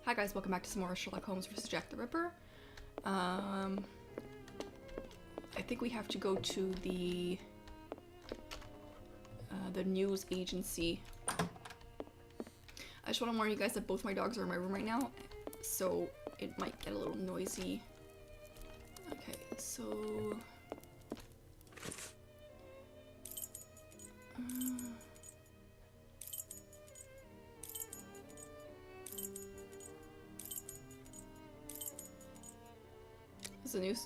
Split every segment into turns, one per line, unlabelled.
Hi guys, welcome back to some more Sherlock Holmes vs. Jack the Ripper. I think we have to go to the news agency. I just want to warn you guys that both my dogs are in my room right now, so it might get a little noisy. Okay, so...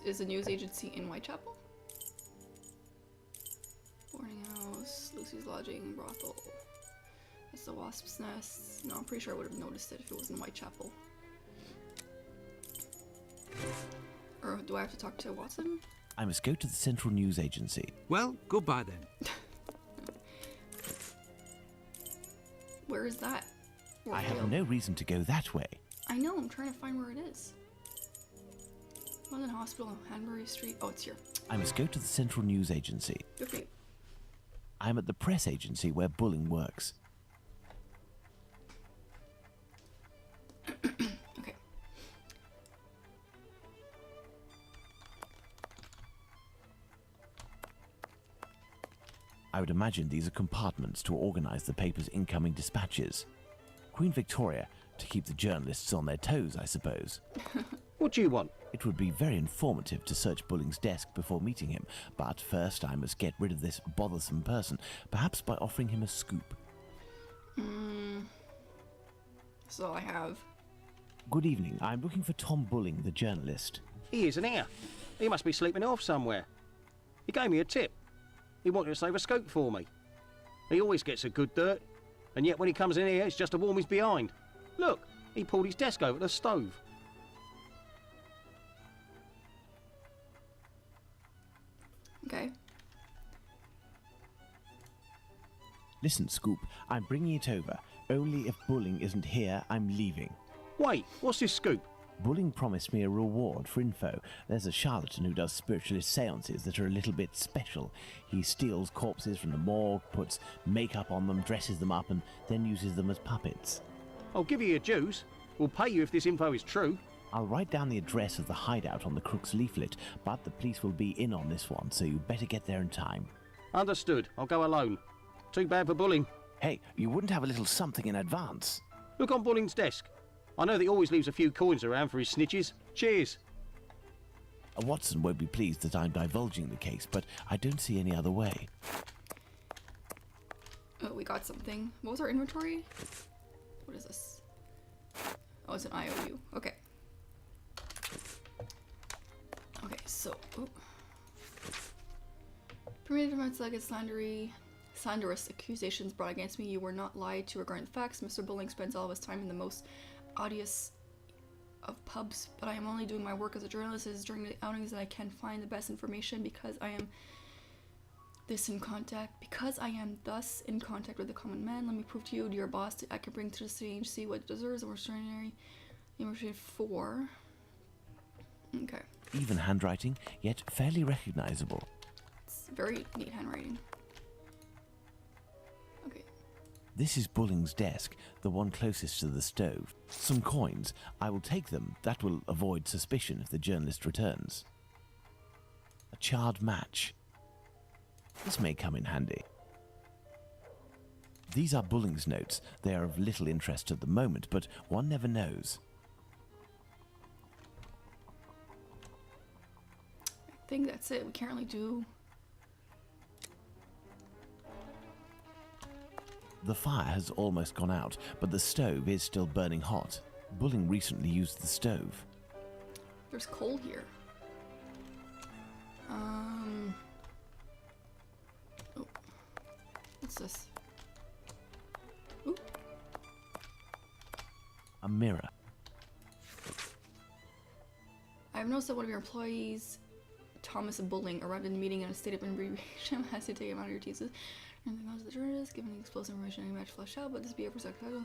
Is the news agency in Whitechapel? Boarding house, Lucy's lodging, brothel. That's the wasp's nest. No, I'm pretty sure I would have noticed it if it was in Whitechapel. Or do I have to talk to Watson?
I must go to the Central News Agency.
Well, goodbye then.
Where is that?
I have no reason to go that way.
I know, I'm trying to find where it is. London Hospital, Hanbury Street. Oh, it's here.
I must go to the Central News Agency.
Good for you.
I'm at the press agency where Bulling works.
Okay.
I would imagine these are compartments to organize the paper's incoming dispatches. Queen Victoria, to keep the journalists on their toes, I suppose.
What do you want?
It would be very informative to search Bulling's desk before meeting him, but first I must get rid of this bothersome person, perhaps by offering him a scoop.
So I have...
Good evening. I'm looking for Tom Bulling, the journalist.
He isn't here. He must be sleeping off somewhere. He gave me a tip. He wanted to save a scoop for me. He always gets a good dirt, and yet when he comes in here, it's just to warm his behind. Look, he pulled his desk over the stove.
Okay.
Listen, Scoop, I'm bringing it over. Only if Bulling isn't here, I'm leaving.
Wait, what's this scoop?
Bulling promised me a reward for info. There's a charlatan who does spiritualist seances that are a little bit special. He steals corpses from the morgue, puts makeup on them, dresses them up, and then uses them as puppets.
I'll give you your dues. We'll pay you if this info is true.
I'll write down the address of the hideout on the crook's leaflet, but the police will be in on this one, so you better get there in time.
Understood. I'll go alone. Too bad for Bulling.
Hey, you wouldn't have a little something in advance?
Look on Bulling's desk. I know that he always leaves a few coins around for his snitches. Cheers.
Watson won't be pleased that I'm divulging the case, but I don't see any other way.
Oh, we got something. What was our inventory? What is this? Oh, it's an IOU. Okay. Okay, so... Oh. Permitted amounts like slanderous accusations brought against me. You were not lied to regarding the facts. Mr. Bulling spends all of his time in the most odious of pubs, but I am only doing my work as a journalist. It is during the outings that I can find the best information because I am thus in contact with the common man. Let me prove to you, dear boss, that I can bring to the stage, see what it deserves, and extraordinary. Number 4. Okay.
Even handwriting, yet fairly recognizable.
It's very neat handwriting. Okay.
This is Bulling's desk, the one closest to the stove. Some coins. I will take them. That will avoid suspicion if the journalist returns. A charred match. This may come in handy. These are Bulling's notes. They are of little interest at the moment, but one never knows.
I think that's it. We can't really do...
The fire has almost gone out, but the stove is still burning hot. Bulling recently used the stove.
There's coal here. Oh. What's this? Ooh.
A mirror.
I have noticed that one of your employees, Thomas Bulling, arrived in the meeting in a state of inebriation. Has to take him out of your teeth. Anything else to the journalist, giving explosive information any match flushed out, but this be a perspective.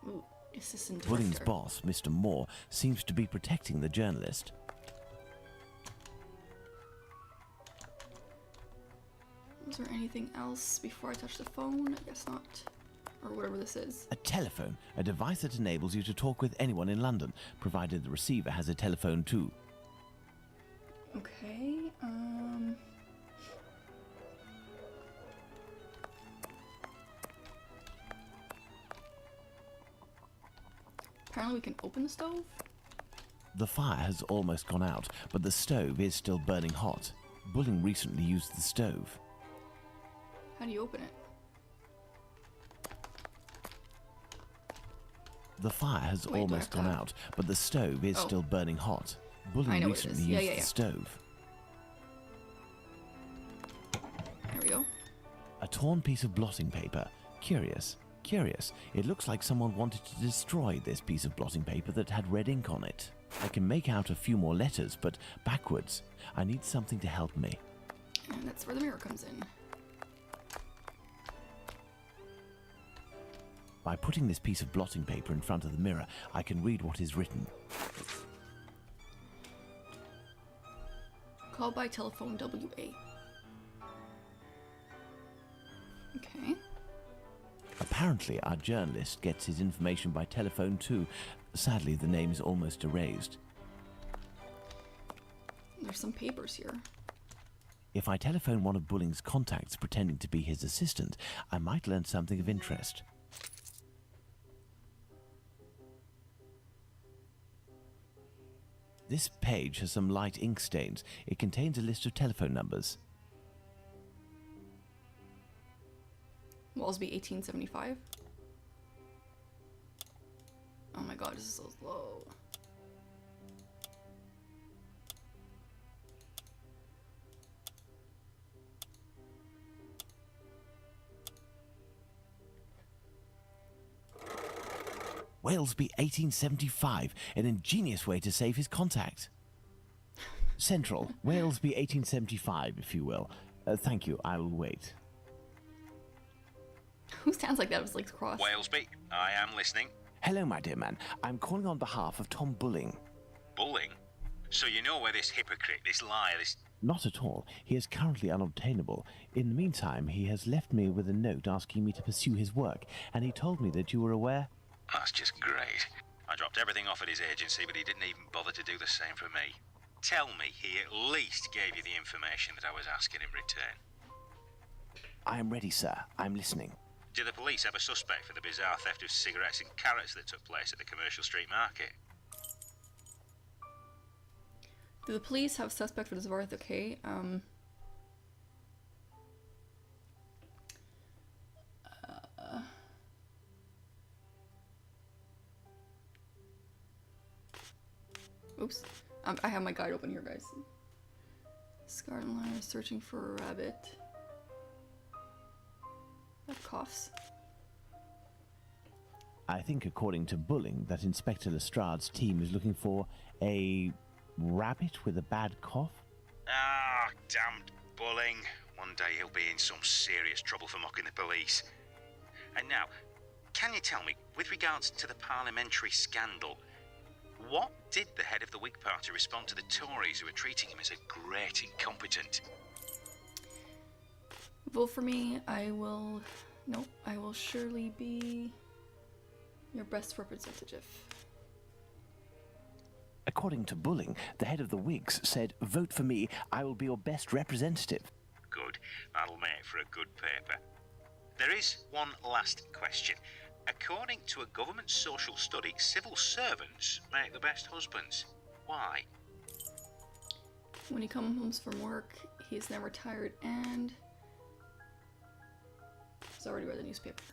Ooh, assistant director.
Bulling's boss, Mr. Moore, seems to be protecting the journalist.
Was there anything else before I touch the phone? I guess not. or whatever this is.
A telephone, a device that enables you to talk with anyone in London, provided the receiver has a telephone too.
Okay, apparently we can open the stove?
The fire has almost gone out, but the stove is still burning hot. Bulling recently used the stove.
How do you open it?
The fire has
Wait, do I
almost
have to
gone
have-
out, but the stove is
Oh.
still burning hot.
I
Bulling
know what it
recently
is. Yeah,
used
yeah,
the
yeah.
stove.
There we go.
A torn piece of blotting paper. Curious, curious. It looks like someone wanted to destroy this piece of blotting paper that had red ink on it. I can make out a few more letters, but backwards. I need something to help me.
And that's where the mirror comes in.
By putting this piece of blotting paper in front of the mirror, I can read what is written.
Call by telephone WA. Okay.
Apparently, our journalist gets his information by telephone too. Sadly, the name is almost erased.
There's some papers here.
If I telephone one of Bulling's contacts pretending to be his assistant, I might learn something of interest. This page has some light ink stains. It contains a list of telephone numbers.
Walsby 1875. Oh my god, this is so slow.
Walesby 1875, an ingenious way to save his contact. Central, Walesby 1875, if you will. Thank you, I will wait.
Who sounds like that with legs crossed?
Walesby, I am listening.
Hello, my dear man. I'm calling on behalf of Tom Bulling.
Bulling? So you know where this hypocrite, this liar, this...
Not at all. He is currently unobtainable. In the meantime, he has left me with a note asking me to pursue his work, and he told me that you were aware.
That's just great. I dropped everything off at his agency, but he didn't even bother to do the same for me. Tell me he at least gave you the information that I was asking in return.
I am ready, sir. I'm listening.
Do the police have a suspect for the bizarre theft of cigarettes and carrots that took place at the Commercial Street Market?
Do the police have suspect for this Varth? Okay, oops. I have my guide open here, guys. Scarred and Liar searching for a rabbit. That coughs.
I think, according to Bulling, that Inspector Lestrade's team is looking for a rabbit with a bad cough.
Ah, damned Bulling. One day he'll be in some serious trouble for mocking the police. And now, can you tell me, with regards to the parliamentary scandal, what did the head of the Whig Party respond to the Tories who were treating him as a great incompetent?
Vote for me. I will... Nope. I will surely be your best representative.
According to Bulling, the head of the Whigs said, "Vote for me, I will be your best representative."
Good. That'll make for a good paper. There is one last question. According to a government social study, civil servants make the best husbands. Why?
When he comes home from work, he's never tired and... He's already read the newspaper.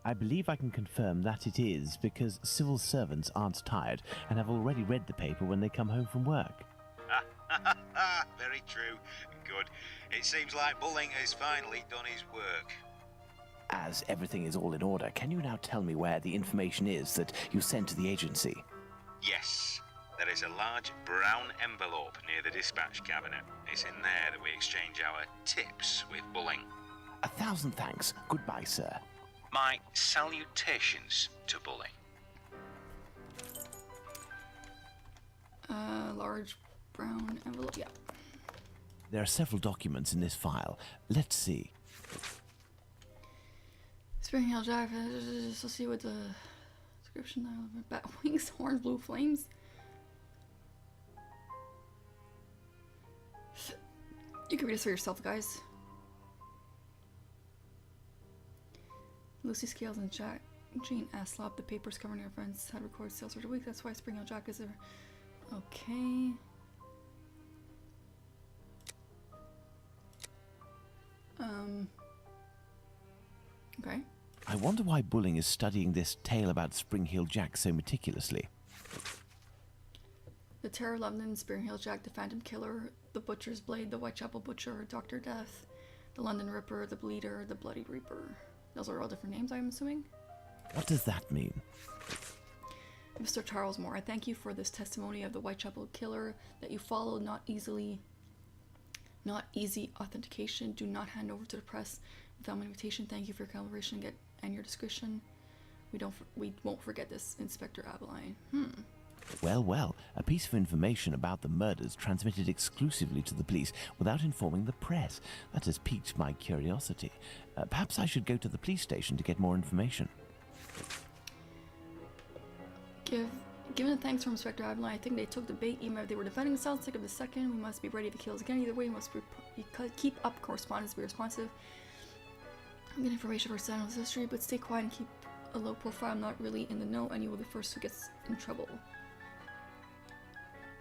I believe I can confirm that it is because civil servants aren't tired and have already read the paper when they come home from work.
Very true. Good. It seems like Bulling has finally done his work.
As everything is all in order, can you now tell me where the information is that you sent to the agency?
Yes. There is a large brown envelope near the dispatch cabinet. It's in there that we exchange our tips with Bulling.
1,000 thanks. Goodbye, sir.
My salutations to Bulling.
Large brown envelope. Yeah.
There are several documents in this file. Let's see.
Spring Hill Jack. Let's see what the description. Bat wings, horns, blue flames. You can read this for yourself, guys. Lucy Scales and Jack. Jean Aslop, the papers covering their events, had recorded sales for the week. That's why Spring Hill Jack is there. Okay. Okay.
I wonder why Bulling is studying this tale about Spring Hill Jack so meticulously.
The Terror of London, Spring Hill Jack, the Phantom Killer, the Butcher's Blade, the Whitechapel Butcher, Dr. Death, the London Ripper, the Bleeder, the Bloody Reaper. Those are all different names, I'm assuming.
What does that mean?
Mr. Charles Moore, I thank you for this testimony of the Whitechapel Killer that you followed, not easy authentication. Do not hand over to the press without my invitation. Thank you for your collaboration and your discretion. We won't forget this, Inspector Abeline.
Well, a piece of information about the murders transmitted exclusively to the police without informing the press. That has piqued my curiosity. Perhaps I should go to the police station to get more information.
Given the thanks from Inspector Abeline, I think they took the bait even if they were defending themselves. Take of the second. We must be ready to kill us again. Either way, we must keep up correspondence, be responsive. I'm getting information for San Jose's history, but stay quiet and keep a low profile. I'm not really in the know, and you will be the first who gets in trouble.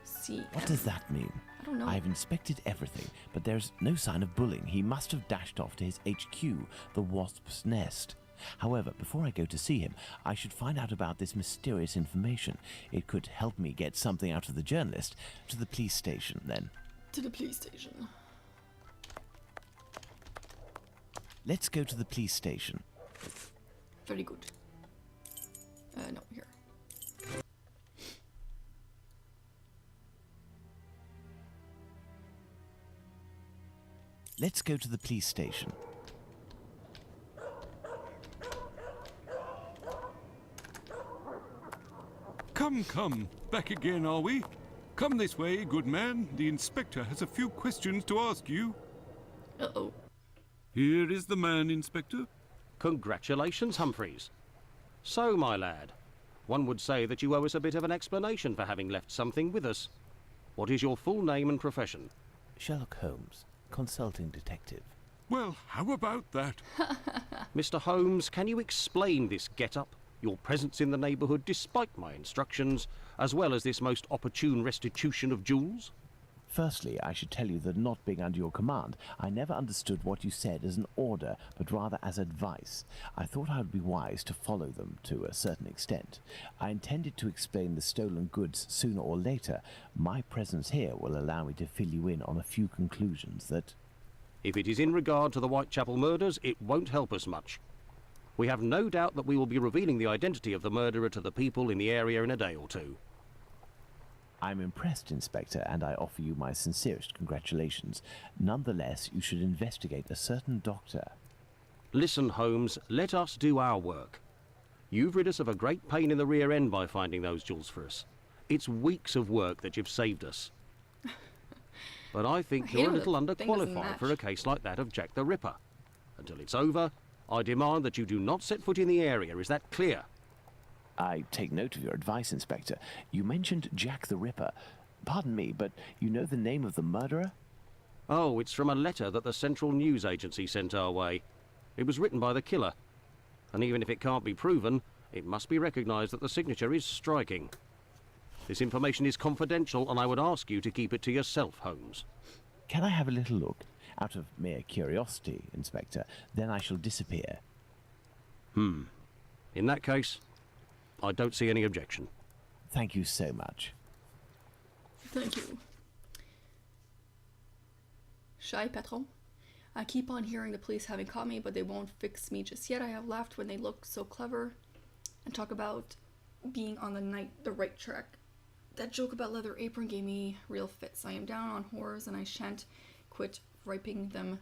See.
What does that mean?
I don't know.
I've inspected everything, but there's no sign of Bulling. He must have dashed off to his HQ, the Wasp's Nest. However, before I go to see him, I should find out about this mysterious information. It could help me get something out of the journalist. To the police station, then.
To the police station.
Let's go to the police station.
Very good. No, here.
Let's go to the police station.
Come, back again, are we? Come this way, good man. The inspector has a few questions to ask you.
Uh-oh.
Here is the man, Inspector.
Congratulations, Humphreys. So, my lad, one would say that you owe us a bit of an explanation for having left something with us. What is your full name and profession?
Sherlock Holmes, consulting detective.
Well, how about that?
Mr. Holmes, can you explain this get-up, your presence in the neighbourhood despite my instructions, as well as this most opportune restitution of jewels?
Firstly, I should tell you that not being under your command, I never understood what you said as an order, but rather as advice. I thought I would be wise to follow them to a certain extent. I intended to explain the stolen goods sooner or later. My presence here will allow me to fill you in on a few conclusions that...
If it is in regard to the Whitechapel murders, it won't help us much. We have no doubt that we will be revealing the identity of the murderer to the people in the area in a day or two.
I'm impressed, Inspector, and I offer you my sincerest congratulations. Nonetheless, you should investigate a certain doctor.
Listen, Holmes, let us do our work. You've rid us of a great pain in the rear end by finding those jewels for us. It's weeks of work that you've saved us. But I think you're a little underqualified for a case like that of Jack the Ripper. Until it's over, I demand that you do not set foot in the area. Is that clear?
I take note of your advice, Inspector. You mentioned Jack the Ripper. Pardon me, but you know the name of the murderer?
Oh, it's from a letter that the Central News Agency sent our way. It was written by the killer. And even if it can't be proven, it must be recognised that the signature is striking. This information is confidential, and I would ask you to keep it to yourself, Holmes.
Can I have a little look? Out of mere curiosity, Inspector. Then I shall disappear.
In that case, I don't see any objection.
Thank you so much.
Thank you. Shy patron. I keep on hearing the police having caught me, but they won't fix me just yet. I have laughed when they look so clever and talk about being on the right track. That joke about leather apron gave me real fits. I am down on whores and I shan't quit ripping them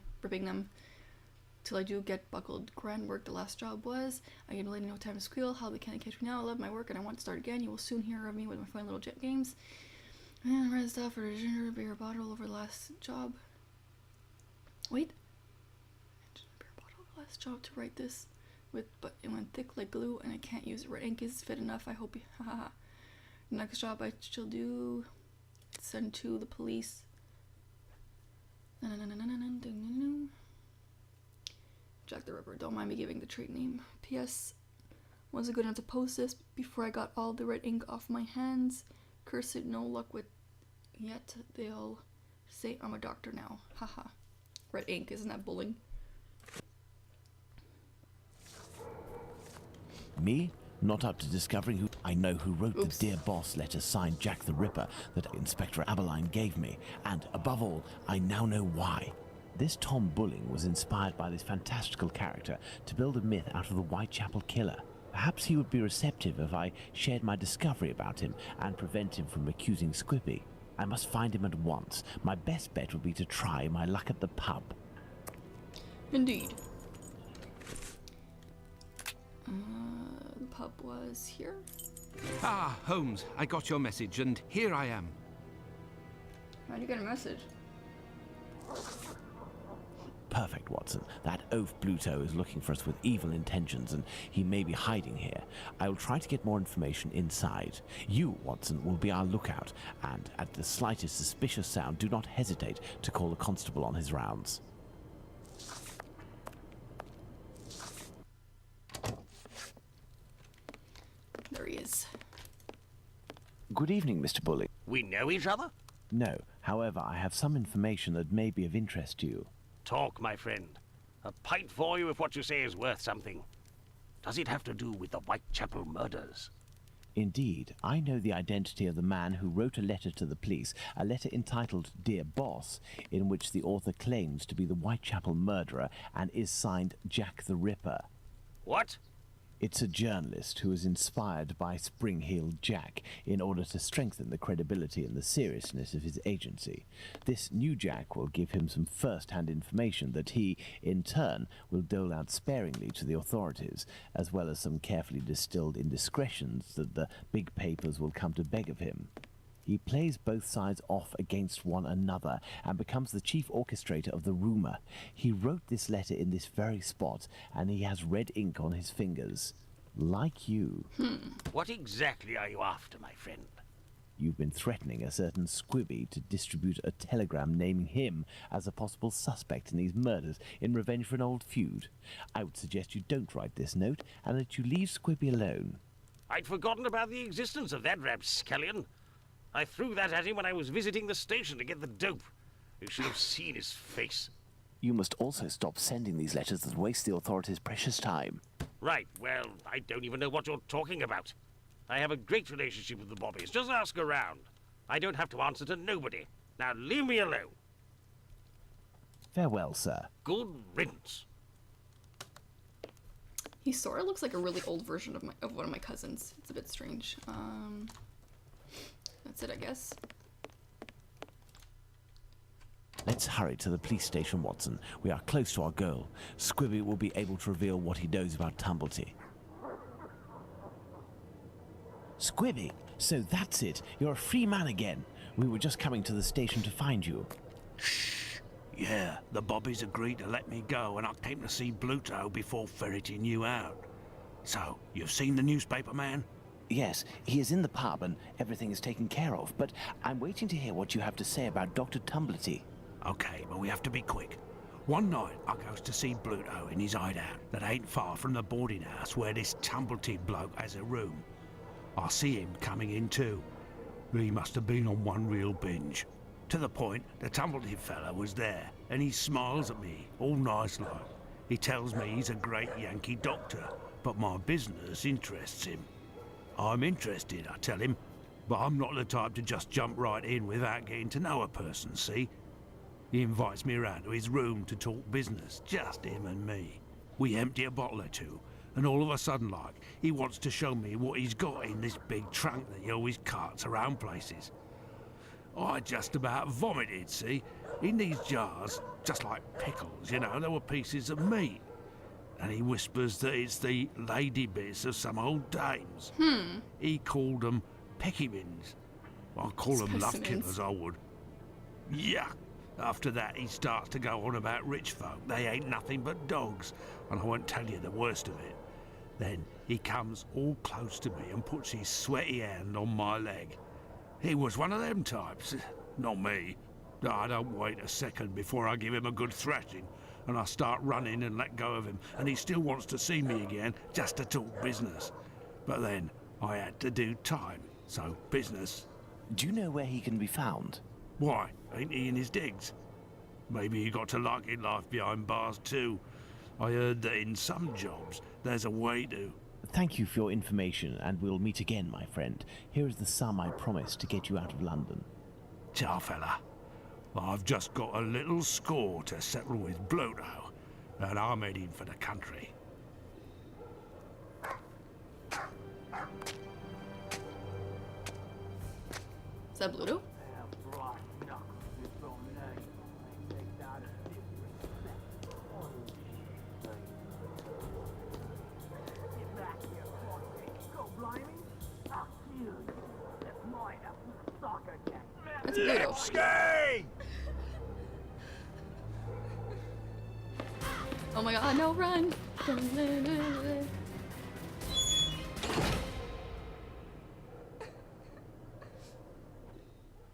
till I do get buckled. Grand work the last job was. I get lady no time to squeal. How can catch me now? I love my work and I want to start again. You will soon hear of me with my fun little jet games. And red stuff for the ginger beer bottle over the last job. Wait. Ginger beer bottle, last job to write this. but it went thick like glue, and I can't use it. Red ink is fit enough. I hope you. Haha. Next job I shall do. Send to the police. Jack the Ripper. Don't mind me giving the trait name. P.S. Wasn't good enough to post this before I got all the red ink off my hands. Curse it, no luck with yet. They'll say I'm a doctor now. Haha. Red ink, isn't that bullying?
Me? Not up to discovering who... I know who wrote
Oops.
the Dear Boss letter signed Jack the Ripper that Inspector Aberline gave me. And, above all, I now know why. This Tom Bulling was inspired by this fantastical character to build a myth out of the Whitechapel Killer. Perhaps he would be receptive if I shared my discovery about him and prevent him from accusing Squibby. I must find him at once. My best bet would be to try my luck at the pub.
Indeed. The pub was here.
Ah, Holmes, I got your message, and here I am.
How'd you get a message?
Perfect, Watson. That oaf Bluto is looking for us with evil intentions, and he may be hiding here. I will try to get more information inside. You, Watson, will be our lookout, and at the slightest suspicious sound, do not hesitate to call a constable on his rounds.
There he is.
Good evening, Mr. Bulling.
We know each other?
No, however, I have some information that may be of interest to you.
Talk, my friend. A pint for you if what you say is worth something. Does it have to do with the Whitechapel murders?
Indeed, I know the identity of the man who wrote a letter to the police, a letter entitled Dear Boss, in which the author claims to be the Whitechapel murderer and is signed Jack the Ripper.
What?
It's a journalist who is inspired by Spring-Heeled Jack in order to strengthen the credibility and the seriousness of his agency. This new Jack will give him some first-hand information that he, in turn, will dole out sparingly to the authorities, as well as some carefully distilled indiscretions that the big papers will come to beg of him. He plays both sides off against one another and becomes the chief orchestrator of the rumour. He wrote this letter in this very spot, and he has red ink on his fingers. Like you.
What exactly are you after, my friend?
You've been threatening a certain Squibby to distribute a telegram naming him as a possible suspect in these murders in revenge for an old feud. I would suggest you don't write this note and that you leave Squibby alone.
I'd forgotten about the existence of that rapscallion. I threw that at him when I was visiting the station to get the dope. You should have seen his face.
You must also stop sending these letters that waste the authorities' precious time.
Right, well, I don't even know what you're talking about. I have a great relationship with the Bobbies. Just ask around. I don't have to answer to nobody. Now leave me alone.
Farewell, sir.
Good riddance.
He sort of looks like a really old version of one of my cousins. It's a bit strange. That's it, I guess.
Let's hurry to the police station, Watson. We are close to our goal. Squibby will be able to reveal what he knows about Tumblety. Squibby, so that's it. You're a free man again. We were just coming to the station to find you.
Yeah, the Bobbies agreed to let me go and I came to see Bluto before ferreting you out. So, you've seen the newspaper man?
Yes, he is in the pub and everything is taken care of, but I'm waiting to hear what you have to say about Dr. Tumblety.
Okay, but we have to be quick. One night, I goes to see Bluto in his hideout that ain't far from the boarding house where this Tumblety bloke has a room. I see him coming in too. He must have been on one real binge. To the point, the Tumblety fella was there, and he smiles at me, all nice like. He tells me he's a great Yankee doctor, but my business interests him. I'm interested, I tell him, but I'm not the type to just jump right in without getting to know a person, see? He invites me around to his room to talk business, just him and me. We empty a bottle or two, and all of a sudden, like, he wants to show me what he's got in this big trunk that he always carts around places. I just about vomited, see? In these jars, just like pickles, you know, there were pieces of meat. And he whispers that it's the lady bits of some old dames. He called them peckymins. I call them love
Specimens.
killers, I would. Yuck. After that, he starts to go on about rich folk. They ain't nothing but dogs. And I won't tell you the worst of it. Then he comes all close to me and puts his sweaty hand on my leg. He was one of them types, not me. I don't wait a second before I give him a good thrashing, and I start running and let go of him, and he still wants to see me again just to talk business. But then I had to do time, so business.
Do you know where he can be found?
Why, ain't he in his digs? Maybe he got to liking life behind bars too. I heard that in some jobs there's a way to.
Thank you for your information, and we'll meet again, my friend. Here is the sum I promised to get you out of London.
Ciao, fella. I've just got a little score to settle with Bluto, and I'm heading for the country.
Is that Bluto? That's Bluto.
Ski!
Oh my god, no, run!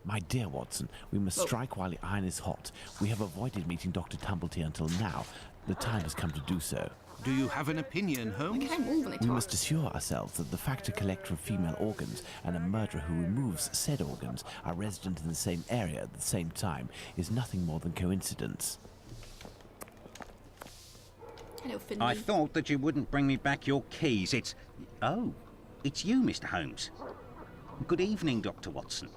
My dear Watson, we must strike while the iron is hot. We have avoided meeting Dr. Tumblety until now. The time has come to do so.
Do you have an opinion, Holmes?
Can I move when they
We
talk?
must assure ourselves that the factor collector of female organs and a murderer who removes said organs are resident in the same area at the same time is nothing more than coincidence.
Hello, Finley.
I thought that you wouldn't bring me back your keys. Oh, it's you, Mr. Holmes. Good evening, Dr. Watson.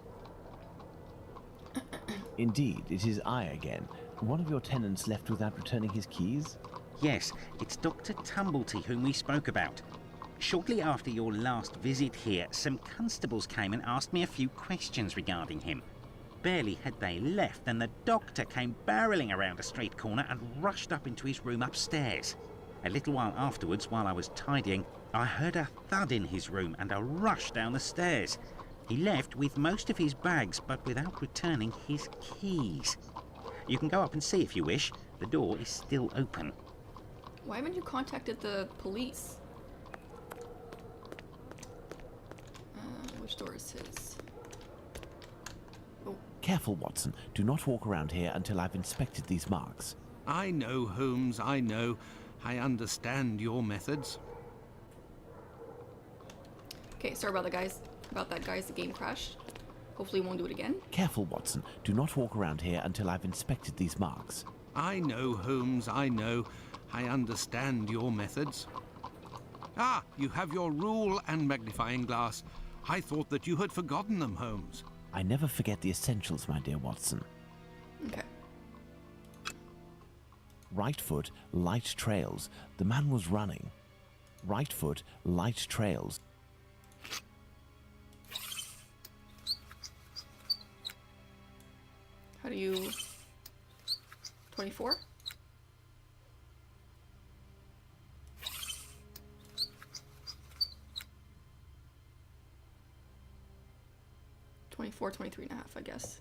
Indeed, it is I again. One of your tenants left without returning his keys?
Yes, it's Dr. Tumblety whom we spoke about. Shortly after your last visit here, some constables came and asked me a few questions regarding him. Barely had they left than the doctor came barreling around a street corner and rushed up into his room upstairs. A little while afterwards, while I was tidying, I heard a thud in his room and a rush down the stairs. He left with most of his bags, but without returning his keys. You can go up and see if you wish. The door is still open.
Why haven't you contacted the police? Which door is his? Oh,
Careful, Watson. Do not walk around here until I've inspected these marks.
I know, Holmes, I know. I understand your methods.
okay, sorry about that, guys. The game crashed. Hopefully we won't do it again.
Careful, Watson. Do not walk around here until I've inspected these marks.
I know, Holmes, I know. I understand your methods. Ah, you have your rule and magnifying glass. I thought that you had forgotten them, Holmes.
I never forget the essentials, my dear Watson.
Okay.
Right foot, light trails. The man was running. Right foot, light trails.
How do you... 24? $24, 23 and a half, I guess.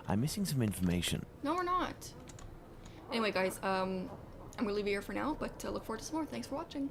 I'm missing some information.
No, we're not. Anyway, guys, I'm gonna leave you here for now, but look forward to some more. Thanks for watching.